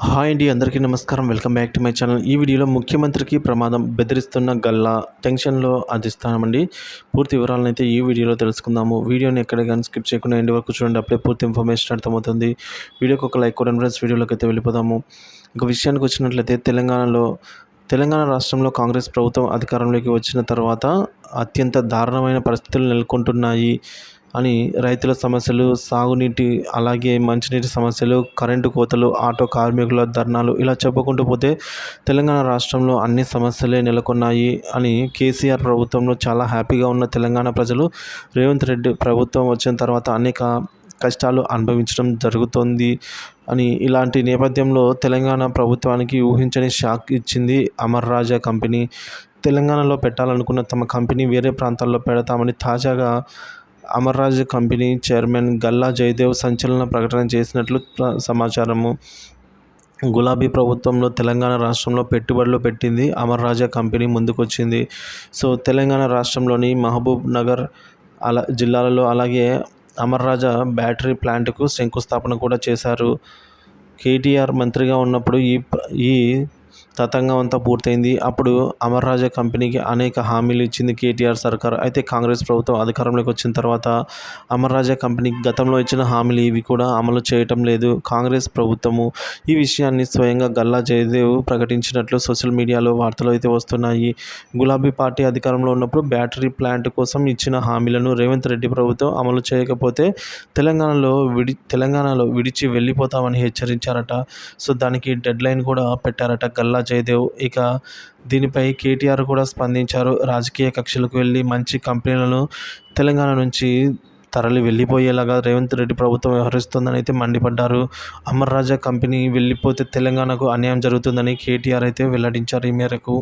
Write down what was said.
Hi అండి, అందరికీ నమస్కారం. Welcome back to my channel. ఈ వీడియోలో ముఖ్యమంత్రికి ప్రమాదం, బెదిరిస్తున్న గల్లా, టెన్షన్లో అధిస్తామండి. పూర్తి వివరాలను అయితే ఈ వీడియోలో తెలుసుకుందాము. వీడియోని ఎక్కడ కానీ స్కిప్ చేయకుండా ఎండ్ వరకు చూడండి, అప్పుడే పూర్తి ఇన్ఫర్మేషన్ అర్థమవుతుంది. వీడియోకి ఒక లైక్ కొట్టండి ఫ్రెండ్స్. వీడియోలోకి అయితే వెళ్ళిపోదాము. ఇక విషయానికి వచ్చినట్లయితే తెలంగాణ రాష్ట్రంలో కాంగ్రెస్ ప్రభుత్వం అధికారంలోకి వచ్చిన తర్వాత అత్యంత దారుణమైన పరిస్థితులు నెలకొంటున్నాయి అని రైతుల సమస్యలు, సాగునీటి అలాగే మంచినీటి సమస్యలు, కరెంటు కోతలు, ఆటో కార్మికుల ధర్నాలు ఇలా చెప్పుకుంటూ పోతే తెలంగాణ రాష్ట్రంలో అన్ని సమస్యలే నెలకొన్నాయి అని కేసీఆర్ ప్రభుత్వంలో చాలా హ్యాపీగా ఉన్న తెలంగాణ ప్రజలు రేవంత్ రెడ్డి ప్రభుత్వం వచ్చిన తర్వాత అనేక కష్టాలు అనుభవించడం జరుగుతోంది అని ఇలాంటి నేపథ్యంలో తెలంగాణ ప్రభుత్వానికి ఊహించని షాక్ ఇచ్చింది అమర్ రాజా కంపెనీ. తెలంగాణలో పెట్టాలనుకున్న తమ కంపెనీ వేరే ప్రాంతాల్లో పెడతామని తాజాగా అమర్ రాజా కంపెనీ చైర్మన్ గల్లా జయదేవ్ సంచలన ప్రకటన చేసినట్లు సమాచారము. గులాబీ ప్రభుత్వంలో తెలంగాణ రాష్ట్రంలో పెట్టుబడులు పెట్టింది అమర్ రాజా కంపెనీ ముందుకొచ్చింది. సో తెలంగాణ రాష్ట్రంలోని మహబూబ్ నగర్ జిల్లాలలో అలాగే అమర్ రాజా బ్యాటరీ ప్లాంట్కు శంకుస్థాపన కూడా చేశారు. కేటీఆర్ మంత్రిగా ఉన్నప్పుడు ఈ తతంగం అంతా పూర్తయింది. అప్పుడు అమర్ రాజా కంపెనీకి అనేక హామీలు ఇచ్చింది కేటీఆర్ సర్కార్. అయితే కాంగ్రెస్ ప్రభుత్వం అధికారంలోకి వచ్చిన తర్వాత అమర్ రాజా కంపెనీకి గతంలో ఇచ్చిన హామీలు ఇవి కూడా అమలు చేయటం లేదు కాంగ్రెస్ ప్రభుత్వము. ఈ విషయాన్ని స్వయంగా గల్లా జయదేవ్ ప్రకటించినట్లు సోషల్ మీడియాలో వార్తలు అయితే వస్తున్నాయి. గులాబీ పార్టీ అధికారంలో ఉన్నప్పుడు బ్యాటరీ ప్లాంట్ కోసం ఇచ్చిన హామీలను రేవంత్ రెడ్డి ప్రభుత్వం అమలు చేయకపోతే తెలంగాణలో విడిచి వెళ్ళిపోతామని హెచ్చరించారట. సో దానికి డెడ్ లైన్ కూడా పెట్టారట గల్లా జయదేవ్. ఇక దీనిపై కేటీఆర్ కూడా స్పందించారు. రాజకీయ కక్షలకు వెళ్ళి మంచి కంపెనీలను తెలంగాణ నుంచి తరలి వెళ్ళిపోయేలాగా రేవంత్ రెడ్డి ప్రభుత్వం వ్యవహరిస్తుందని అయితే మండిపడ్డారు. అమర్ రాజా కంపెనీ వెళ్ళిపోతే తెలంగాణకు అన్యాయం జరుగుతుందని కేటీఆర్ అయితే వెల్లడించారు ఈ మేరకు.